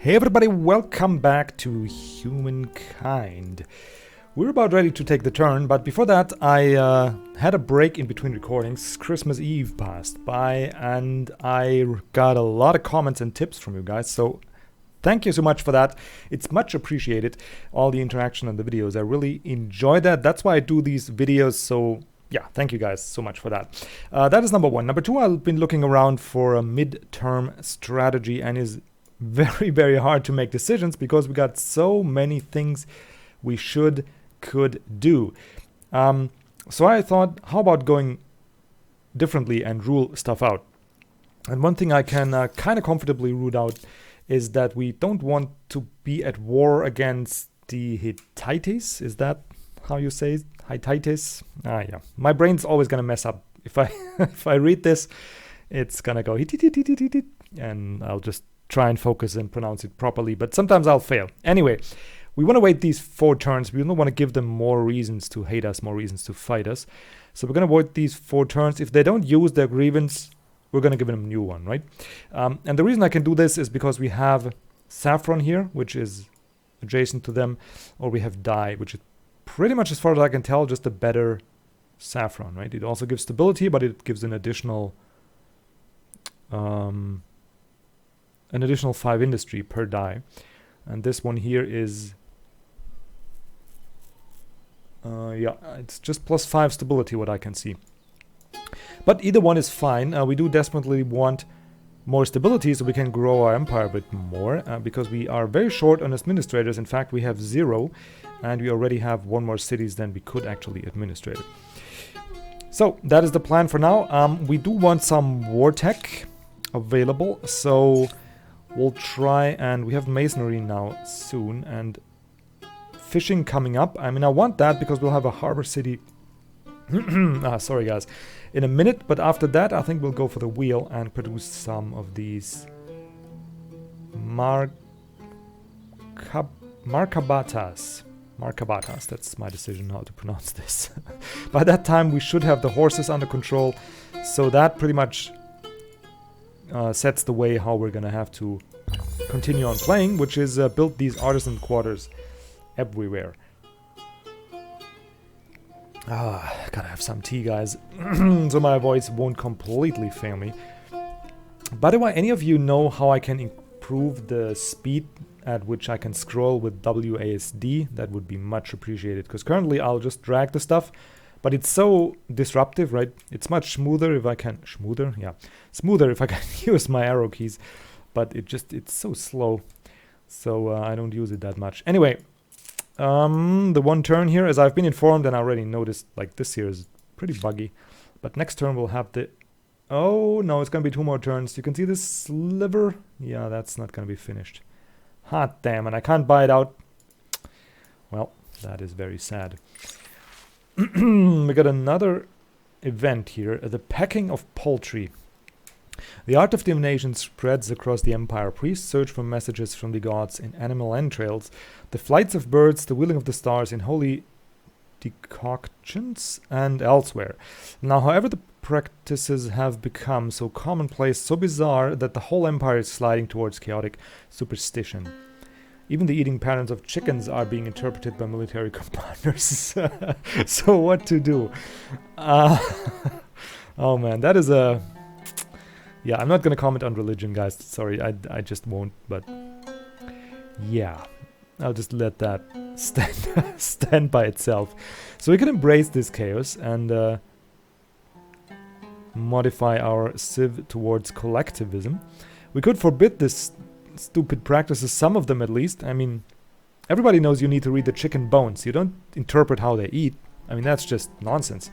Hey everybody, welcome back to Humankind. We're about ready to take the turn, but before that I had a break in between recordings. Christmas Eve passed by and I got a lot of comments and tips from you guys, so thank you so much for that. It's much appreciated, all the interaction on the videos. I really enjoy that. That's why I do these videos, so yeah, thank you guys so much for that. That is number one. Number two, I've been looking around for a midterm strategy and is very hard to make decisions because we got so many things we could do. So I thought, how about going differently and rule stuff out? And one thing I can kind of comfortably rule out is that we don't want to be at war against the Hittites. Is that how you say it? Hittites? Yeah. My brain's always gonna mess up. If I if I read this, it's gonna go Hittite, and I'll just try and focus and pronounce it properly, but sometimes I'll fail. Anyway, we want to wait these 4 turns. We don't want to give them more reasons to hate us, more reasons to fight us. So we're going to wait these 4 turns. If they don't use their grievance, we're going to give them a new one, right? And the reason I can do this is because we have saffron here, which is adjacent to them, or we have dye, which is pretty much, as far as I can tell, just a better saffron, right? It also gives stability, but it gives an additional 5 industry per die, and this one here is it's just plus 5 stability, what I can see. But either one is fine. We do desperately want more stability so we can grow our empire a bit more, because we are very short on administrators. In fact, we have 0, and we already have 1 more cities than we could actually administrate it. So that is the plan for now. We do want some war tech available, so we'll try, and we have masonry now soon, and fishing coming up. I mean, I want that because we'll have a harbor city sorry guys, in a minute, but after that I think we'll go for the wheel and produce some of these Markabatas. That's my decision how to pronounce this. By that time we should have the horses under control, so that pretty much sets the way how we're gonna have to continue on playing, which is build these artisan quarters everywhere. Gotta have some tea, guys, so my voice won't completely fail me. By the way, any of you know how I can improve the speed at which I can scroll with WASD? That would be much appreciated, because currently I'll just drag the stuff, but it's so disruptive, right? It's much smoother if I can... Smoother if I can use my arrow keys, but it's so slow, so I don't use it that much. Anyway, the one turn here, as I've been informed, and I already noticed, like, this here is pretty buggy, but next turn we'll have the... Oh, no, it's gonna be 2 more turns. You can see this sliver? Yeah, that's not gonna be finished. Hot damn, and I can't buy it out. Well, that is very sad. We got another event here, the packing of poultry. The art of divination spreads across the empire. Priests search for messages from the gods in animal entrails, the flights of birds, the wheeling of the stars in holy decoctions, and elsewhere. Now, however, the practices have become so commonplace, so bizarre, that the whole empire is sliding towards chaotic superstition. Even the eating patterns of chickens are being interpreted by military commanders. So what to do? Oh man, that is a... Yeah, I'm not going to comment on religion, guys. Sorry, I just won't, but... Yeah, I'll just let that stand by itself. So we can embrace this chaos and modify our civ towards collectivism. We could forbid this stupid practices, some of them at least. I mean, everybody knows you need to read the chicken bones. You don't interpret how they eat. I mean, that's just nonsense.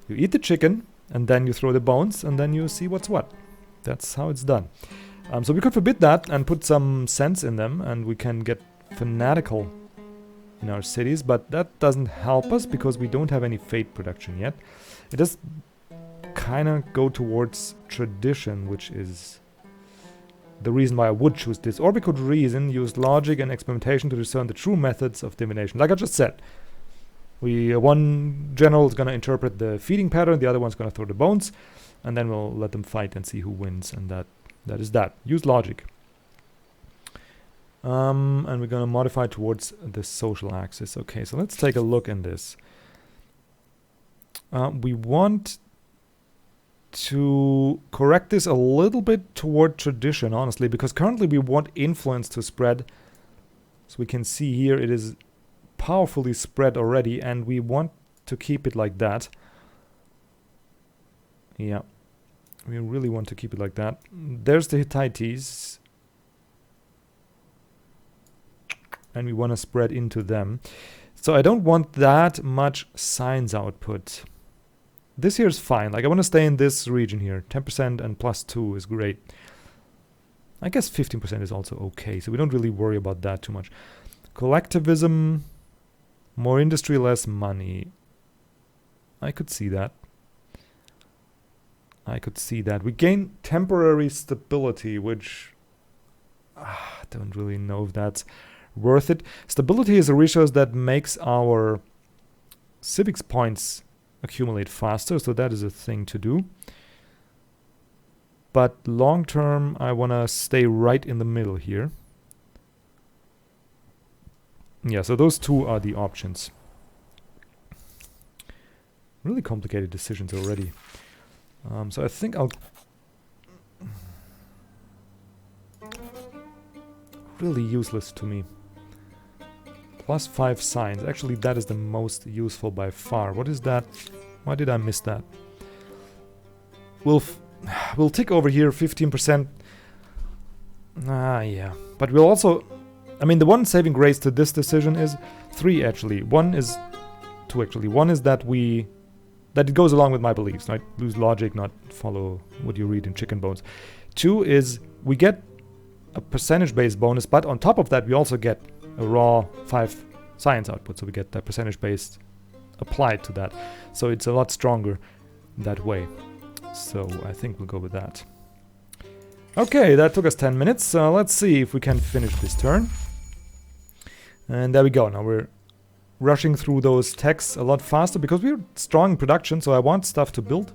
You eat the chicken, and then you throw the bones, and then you see what's what. That's how it's done. So we could forbid that and put some sense in them, and we can get fanatical in our cities, but that doesn't help us because we don't have any fate production yet. It does kind of go towards tradition, which is the reason why I would choose this. Or we could use logic and experimentation to discern the true methods of divination. Like I just said, one general is going to interpret the feeding pattern, the other one's going to throw the bones, and then we'll let them fight and see who wins, and that is that. Use logic. And we're gonna modify towards the social axis. Okay, so let's take a look in this. We want to correct this a little bit toward tradition, honestly, because currently we want influence to spread. So we can see here it is powerfully spread already, and we want to keep it like that. Yeah, we really want to keep it like that. There's the Hittites. And we want to spread into them. So I don't want that much science output. This here is fine. Like, I want to stay in this region here. 10% and +2 is great. I guess 15% is also okay, so we don't really worry about that too much. Collectivism, more industry, less money. I could see that. I could see that. We gain temporary stability, which I don't really know if that's worth it. Stability is a resource that makes our civics points accumulate faster, so that is a thing to do. But long term, I want to stay right in the middle here. Yeah, so those two are the options. Really complicated decisions already. So I think I'll... Really useless to me. +5 science. Actually, that is the most useful by far. What is that? Why did I miss that? We'll tick over here 15%. Yeah. But we'll also... I mean, the one saving grace to this decision is 3, actually. 1 is... 2, actually. 1 is that we... that it goes along with my beliefs. Not lose logic, not follow what you read in Chicken Bones. 2 is we get a percentage-based bonus, but on top of that, we also get a raw 5 science output. So we get that percentage-based applied to that. So it's a lot stronger that way. So I think we'll go with that. Okay, that took us 10 minutes. Let's see if we can finish this turn. And there we go. Now we're rushing through those techs a lot faster because we're strong in production, so I want stuff to build.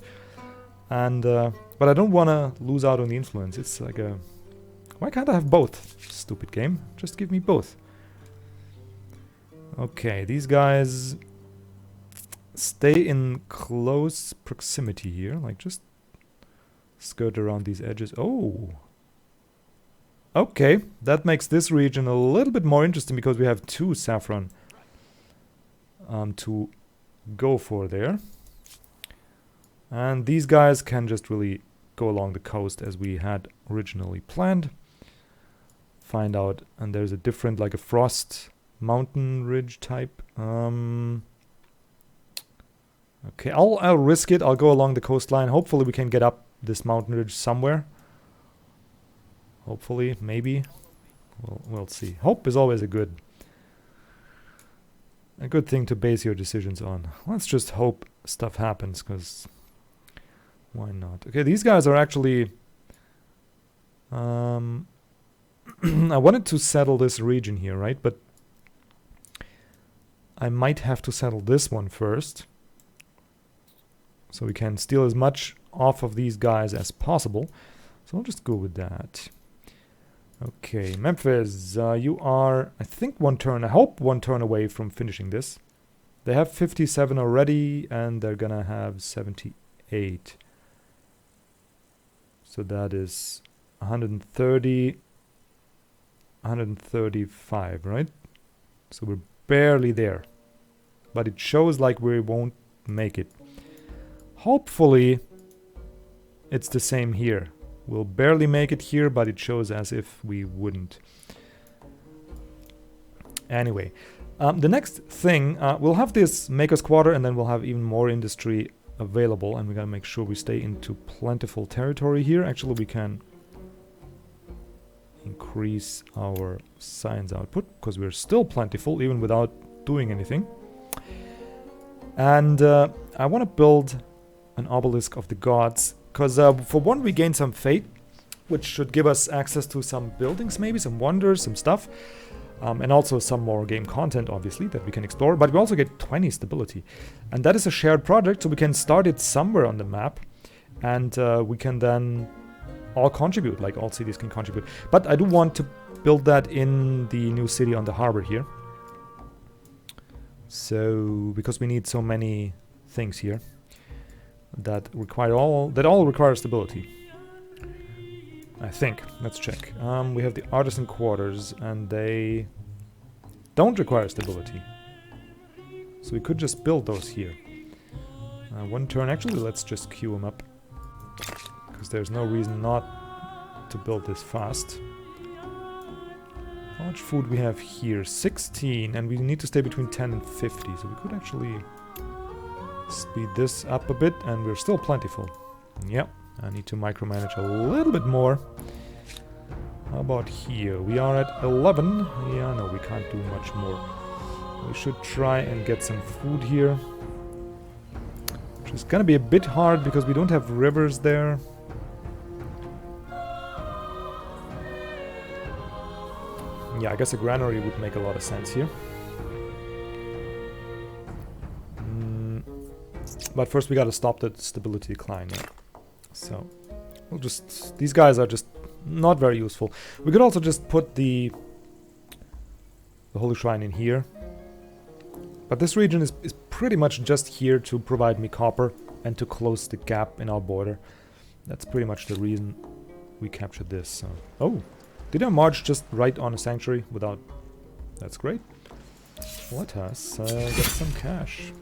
And but I don't want to lose out on the influence. It's like a... Why can't I have both? Stupid game. Just give me both. Okay, these guys stay in close proximity here. Like, just skirt around these edges. Oh! Okay, that makes this region a little bit more interesting because we have 2 saffron to go for there. And these guys can just really go along the coast as we had originally planned. Find out, and there's a different, like a frost mountain ridge type. Okay, I'll risk it. I'll go along the coastline. Hopefully we can get up this mountain ridge somewhere. Hopefully, maybe. We'll see. Hope is always a good thing to base your decisions on. Let's just hope stuff happens, because why not? Okay, these guys are actually... I wanted to settle this region here, right? But I might have to settle this one first. So we can steal as much off of these guys as possible. So I'll just go with that. Okay, Memphis, you are, I think, 1 turn, I hope 1 turn away from finishing this. They have 57 already, and they're gonna have 78. So that is 130, 135, right? So we're barely there. But it shows like we won't make it. Hopefully, it's the same here. We'll barely make it here, but it shows as if we wouldn't. Anyway, the next thing, we'll have this Maker's Quarter, and then we'll have even more industry available, and we gotta make sure we stay into plentiful territory here. Actually, we can increase our science output, because we're still plentiful, even without doing anything. And I want to build an obelisk of the gods, because for one, we gain some fate, which should give us access to some buildings, maybe some wonders, some stuff, and also some more game content, obviously, that we can explore. But we also get 20 stability, and that is a shared project, so we can start it somewhere on the map, and we can then all contribute, like all cities can contribute. But I do want to build that in the new city on the harbor here. So, because we need so many things here that all require stability. I think. Let's check. We have the artisan quarters, and they don't require stability. So we could just build those here. One turn. Actually, let's just queue them up, because there's no reason not to build this fast. How much food we have here? 16, and we need to stay between 10 and 50, so we could actually speed this up a bit, and we're still plentiful. Yep, I need to micromanage a little bit more. How about here? We are at 11. Yeah, no, we can't do much more. We should try and get some food here. Which is gonna be a bit hard because we don't have rivers there. Yeah, I guess a granary would make a lot of sense here. But first we gotta stop the stability decline. Yeah. So, we'll just... These guys are just not very useful. We could also just put the Holy Shrine in here. But this region is pretty much just here to provide me copper and to close the gap in our border. That's pretty much the reason we captured this. So. Oh! Did I march just right on a sanctuary without... That's great. Let us get some cash.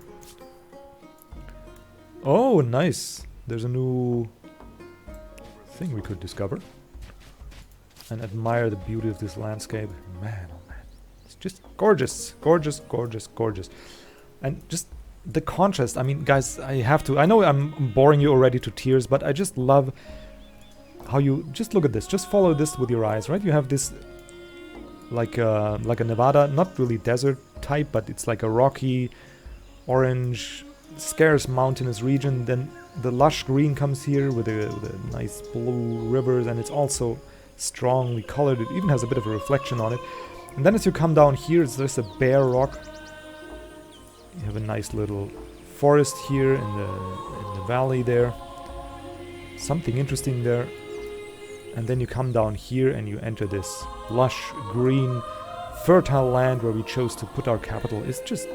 Oh, nice. There's a new thing we could discover. And admire the beauty of this landscape. Man, oh man. It's just gorgeous. Gorgeous, gorgeous, gorgeous. And just the contrast. I mean, guys, I know I'm boring you already to tears, but I just love... how you just look at this, just follow this with your eyes, right? You have this like a Nevada, not really desert type, but it's like a rocky, orange, scarce mountainous region. Then the lush green comes here with a nice blue rivers, and it's also strongly colored. It even has a bit of a reflection on it. And then as you come down here, it's just a bare rock. You have a nice little forest here in the valley there. Something interesting there. And then you come down here and you enter this lush, green, fertile land where we chose to put our capital. It's just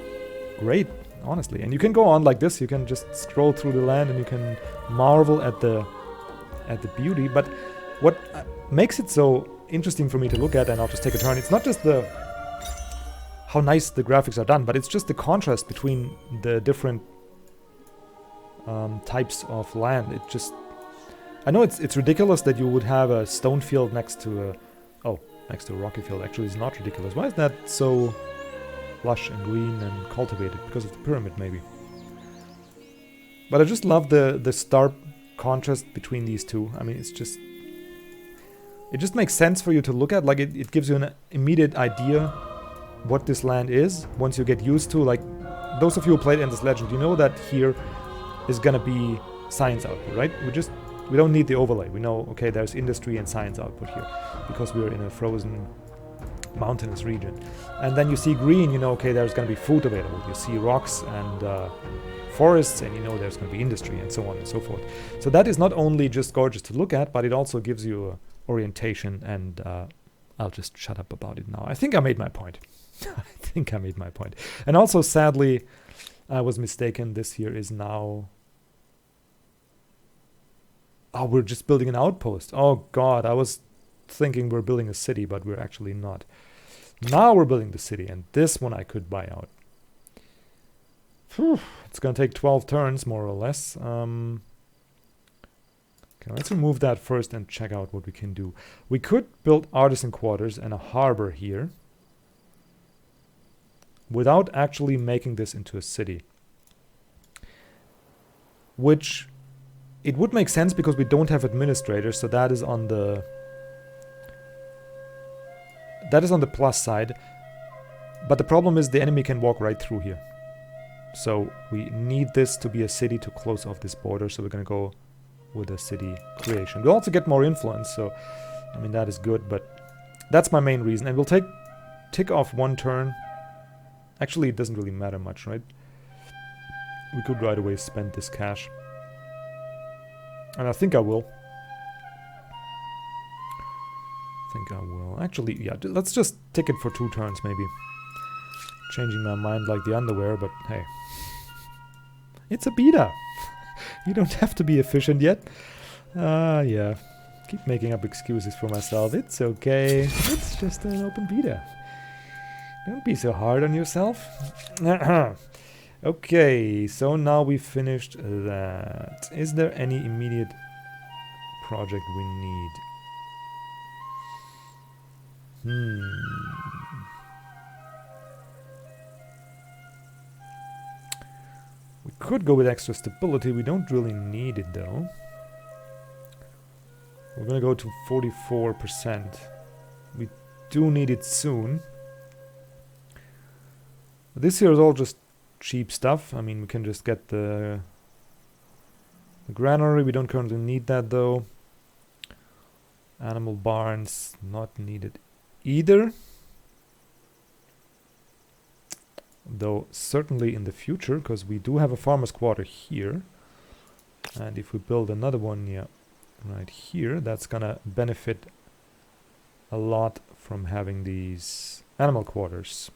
great, honestly. And you can go on like this. You can just scroll through the land and you can marvel at the beauty. But what makes it so interesting for me to look at, and I'll just take a turn, it's not just how nice the graphics are done, but it's just the contrast between the different types of land. It just... I know it's ridiculous that you would have a stone field next to a rocky field. Actually, it's not ridiculous. Why is that so lush and green and cultivated? Because of the pyramid, maybe. But I just love the stark contrast between these two. I mean, it just makes sense for you to look at. Like, it gives you an immediate idea what this land is once you get used to. Like, those of you who played Endless Legend, you know that here is gonna be science output, right? We don't need the overlay. We know, okay, there's industry and science output here because we're in a frozen mountainous region. And then you see green, you know, okay, there's going to be food available. You see rocks and forests, and you know there's going to be industry and so on and so forth. So that is not only just gorgeous to look at, but it also gives you orientation, and I'll just shut up about it now. I think I made my point. I think I made my point. And also, sadly, I was mistaken. This here is now... Oh, we're just building an outpost. Oh god, I was thinking we're building a city, but we're actually not. Now we're building the city, and this one I could buy out. Whew, it's gonna take 12 turns, more or less. Okay, let's remove that first and check out what we can do. We could build artisan quarters and a harbor here without actually making this into a city. Which... it would make sense because we don't have administrators, so that is on the plus side. But the problem is the enemy can walk right through here. So we need this to be a city to close off this border, so we're gonna go with a city creation. We'll also get more influence, so I mean that is good, but that's my main reason. And we'll tick off one turn. Actually, it doesn't really matter much, right? We could right away spend this cash. And I think I will. I think think I will. Actually, yeah, let's just tick it for 2 turns, maybe. Changing my mind like the underwear, but hey. It's a beta. You don't have to be efficient yet. Yeah. Keep making up excuses for myself. It's okay. It's just an open beta. Don't be so hard on yourself. Okay, so now we finished that. Is there any immediate project we need? We could go with extra stability. We don't really need it though. We're gonna go to 44%. We do need it soon. This here is all just cheap stuff. I mean, we can just get the granary. We don't currently need that though. Animal barns, not needed either. Though certainly in the future, because we do have a farmer's quarter here. And if we build another one, yeah, right here, that's gonna benefit a lot from having these animal quarters.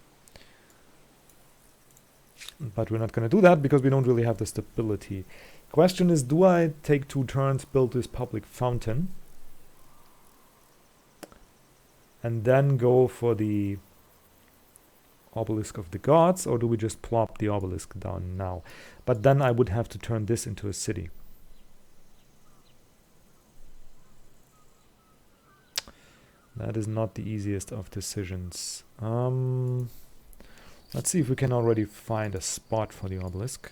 But we're not gonna do that because we don't really have the stability. Question is, do I take 2 turns, build this public fountain, and then go for the obelisk of the gods, or do we just plop the obelisk down now? But then I would have to turn this into a city. That is not the easiest of decisions. Let's see if we can already find a spot for the obelisk.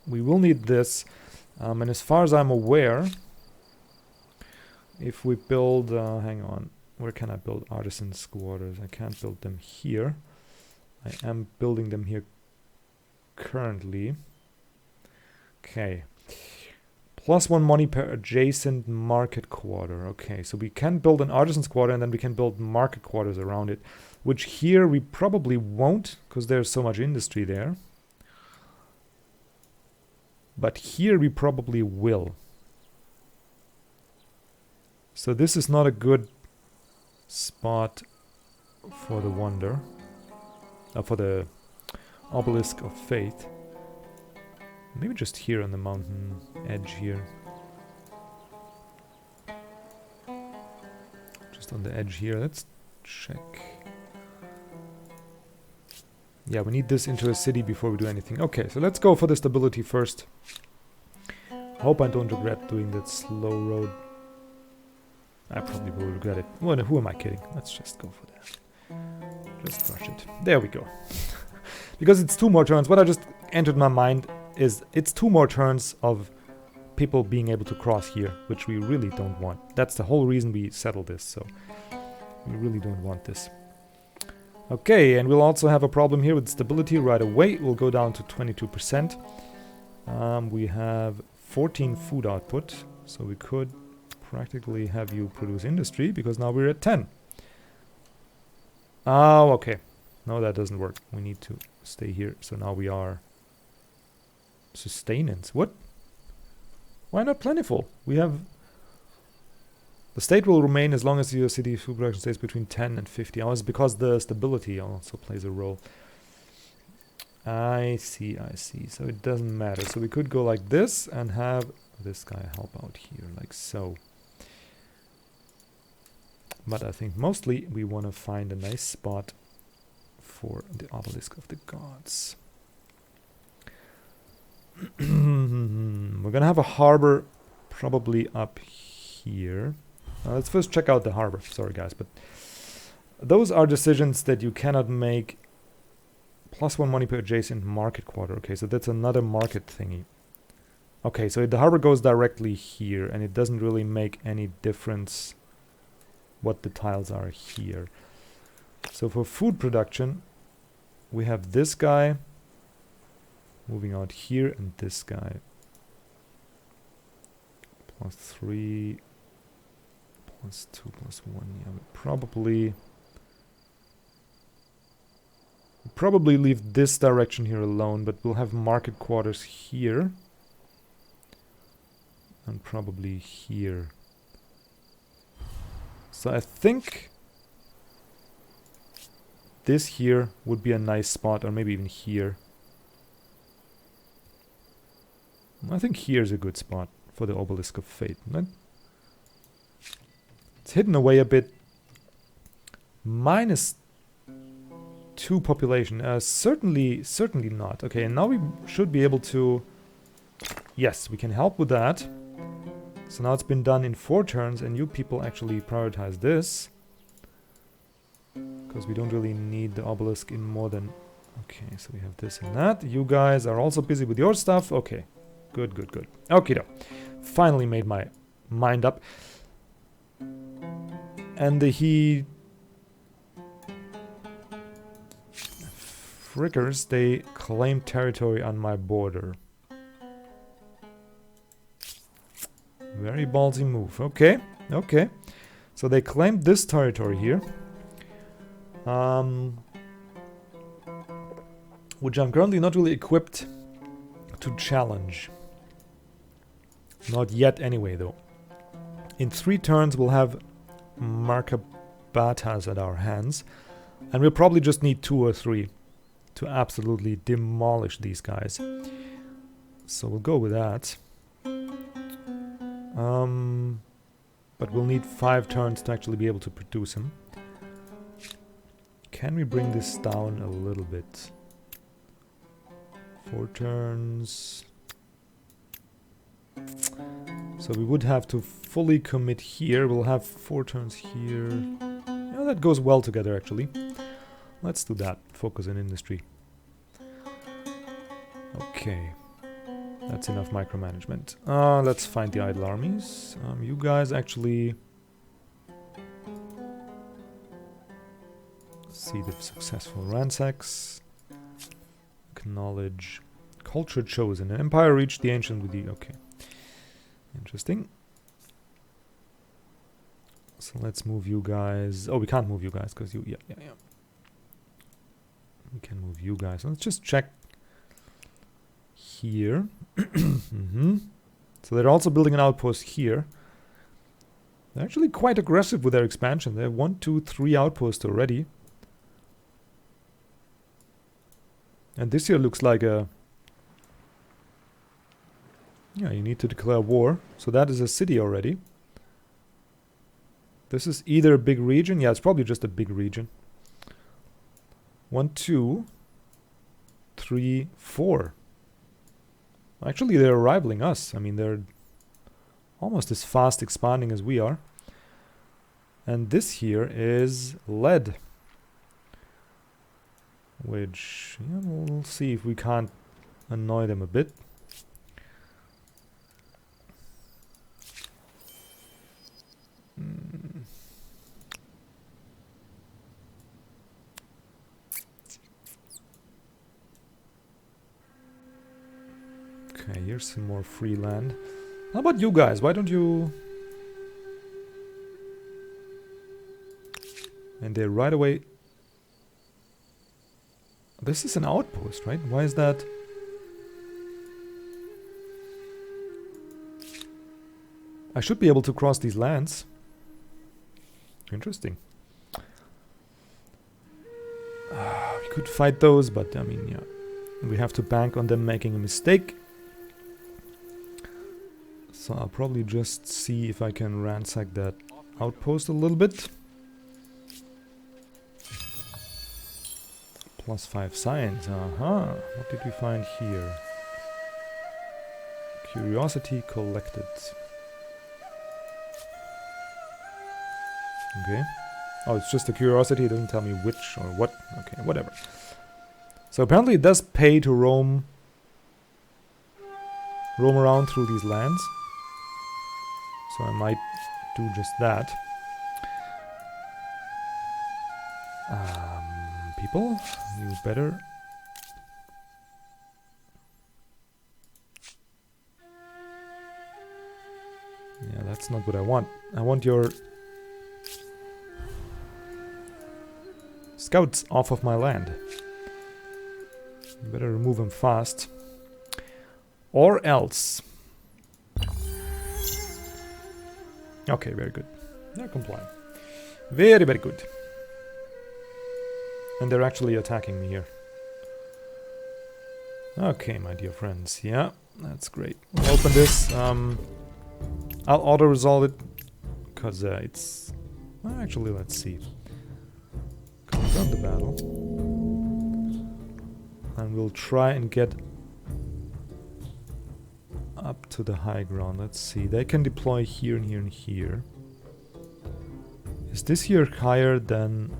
We will need this, and as far as I'm aware, if we build, hang on, where can I build artisans' quarters? I can't build them here. I am building them here currently. Okay. +1 money per adjacent market quarter. Okay, so we can build an artisan's quarter and then we can build market quarters around it, which here we probably won't because there's so much industry there. But here we probably will. So this is not a good spot for the wonder. For the obelisk of faith. Maybe just here on the mountain edge here. Just on the edge here. Let's check. Yeah, we need this into a city before we do anything. Okay, so let's go for the stability first. Hope I don't regret doing that slow road. I probably will regret it. Well, who am I kidding? Let's just go for that. Just rush it. There we go. Because it's 2 more turns. What I just entered my mind is it's 2 more turns of people being able to cross here, which we really don't want. That's the whole reason we settled this, so we really don't want this. Okay, and we'll also have a problem here with stability right away. We'll go down to 22%. We have 14 food output, so we could practically have you produce industry because now we're at 10. Oh, okay. No, that doesn't work. We need to stay here. So now we are sustenance. What? Why not plentiful? We have... The state will remain as long as your city food production stays between 10 and 50 hours because the stability also plays a role. I see, I see. So it doesn't matter. So we could go like this and have this guy help out here, like so. But I think mostly we want to find a nice spot for the obelisk of the gods. We're gonna have a harbor probably up here. Let's first check out the harbor. Sorry guys, but those are decisions that you cannot make. +1 money per adjacent market quarter. Okay, so that's another market thingy. Okay, so the harbor goes directly here and it doesn't really make any difference what the tiles are here. So for food production, we have this guy moving out here and this guy. +3, +2, +1. Yeah, we probably leave this direction here alone, but we'll have market quarters here and probably here. So I think this here would be a nice spot, or maybe even here. I think here's a good spot for the Obelisk of Fate. Right? It's hidden away a bit. -2 population. Certainly not. Okay, and now we should be able to... Yes, we can help with that. So now it's been done in 4 turns, and you people actually prioritize this. Because we don't really need the obelisk in more than... Okay, so we have this and that. You guys are also busy with your stuff. Okay, good, good, good. Okie doke. Finally made my mind up. And he... Frickers, they claim territory on my border. Very ballsy move. Okay, okay. So they claimed this territory here. Which I'm currently not really equipped to challenge. Not yet anyway, though. In 3 turns we'll have Markabatas at our hands. And we'll probably just need 2 or 3 to absolutely demolish these guys. So we'll go with that. But we'll need 5 turns to actually be able to produce him. Can we bring this down a little bit? 4 turns. So we would have to fully commit here. We'll have 4 turns here. Yeah, that goes well together actually. Let's do that. Focus on industry. Okay. That's enough micromanagement. Let's find the idle armies. You guys actually... See the successful ransacks. Acknowledge. Culture chosen. An empire reached the ancient with the... Okay. Interesting. So let's move you guys... Oh, we can't move you guys because you... Yeah. We can move you guys. Let's just check here. So they're also building an outpost here. They're actually quite aggressive with their expansion. They have 1, 2, 3 outposts already. And this here looks like a... Yeah, you need to declare war. So that is a city already. This is either a big region. Yeah, it's probably just a big region. 1, 2, 3, 4. Actually, they're rivaling us. I mean, they're almost as fast expanding as we are. And this here is lead. Which, yeah, we'll see if we can't annoy them a bit. Okay, here's some more free land. How about you guys? Why don't you... And they right away... This is an outpost, right? Why is that? I should be able to cross these lands. Interesting. We could fight those, but I mean, yeah. We have to bank on them making a mistake. So I'll probably just see if I can ransack that outpost a little bit. +5 science. Aha. What did we find here? Curiosity collected. Okay. Oh, it's just a curiosity. It doesn't tell me which or what. Okay, whatever. So apparently it does pay to roam around through these lands. So I might do just that. People, you better... Yeah, that's not what I want. I want your... scouts off of my land. You better remove them fast. Or else. Okay, very good. They're complying. Very, very good. And they're actually attacking me here. Okay, my dear friends. Yeah, that's great. We'll open this. I'll auto-resolve it. Because it's... Well, actually, let's see. Confirm the battle. And we'll try and get up to the high ground. Let's see. They can deploy here and here and here. Is this here higher than...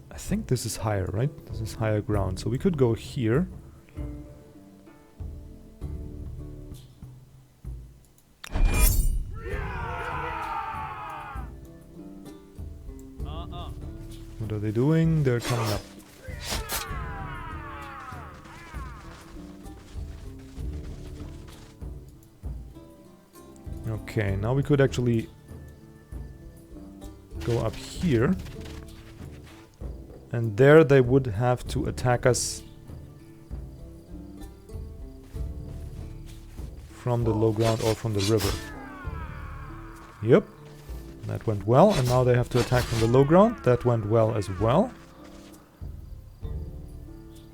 I think this is higher, right? This is higher ground. So we could go here. What are they doing? They're coming up. Okay, now we could actually go up here. And there they would have to attack us from the low ground or from the river. Yep, that went well. And now they have to attack from the low ground. That went well as well.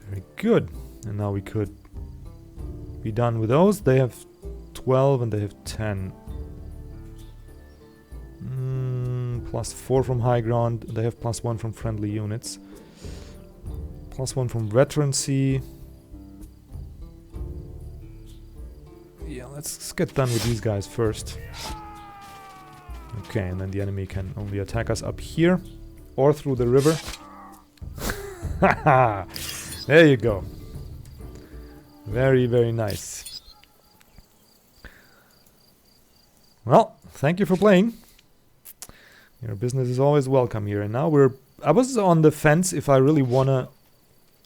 Very good. And now we could be done with those. They have 12 and they have 10. +4 from high ground. They have +1 from friendly units. +1 from veterancy. Yeah, let's get done with these guys first. Okay, and then the enemy can only attack us up here or through the river. Haha! There you go. Very, very nice. Well, thank you for playing. Your business is always welcome here. And now I was on the fence if I really wanna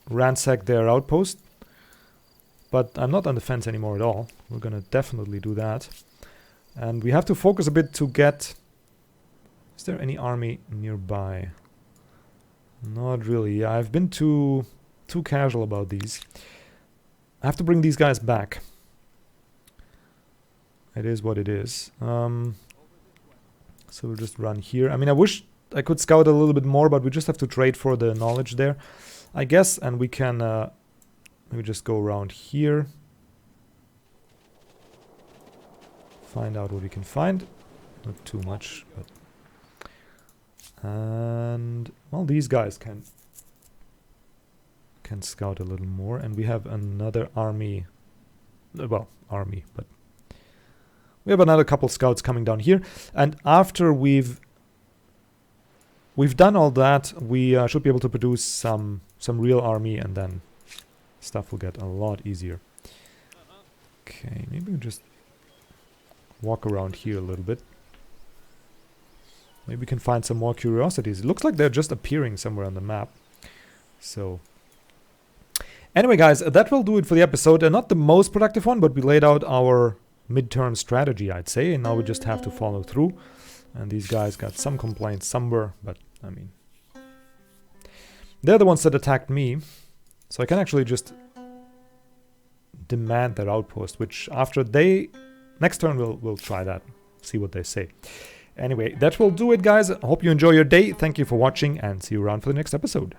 ransack their outpost. But I'm not on the fence anymore at all. We're gonna definitely do that. And we have to focus a bit to get... Is there any army nearby? Not really. Yeah, I've been too casual about these. I have to bring these guys back. It is what it is. So we'll just run here. I mean, I wish I could scout a little bit more, but we just have to trade for the knowledge there, I guess. And we can maybe just go around here. Find out what we can find. Not too much, but... And... Well, these guys can scout a little more. And we have another army. Well, army, but... We have another couple scouts coming down here, and after we've done all that, we should be able to produce some real army, and then stuff will get a lot easier. Okay, maybe we just walk around here a little bit. Maybe we can find some more curiosities. It looks like they're just appearing somewhere on the map. So anyway, guys, that will do it for the episode. Not the most productive one, but we laid out our midterm strategy, I'd say, and now we just have to follow through. And these guys got some complaints somewhere, but I mean, they're the ones that attacked me, so I can actually just demand their outpost, which after next turn we'll try that, see what they say. Anyway, that will do it, guys. I hope you enjoy your day. Thank you for watching, and see you around for the next episode.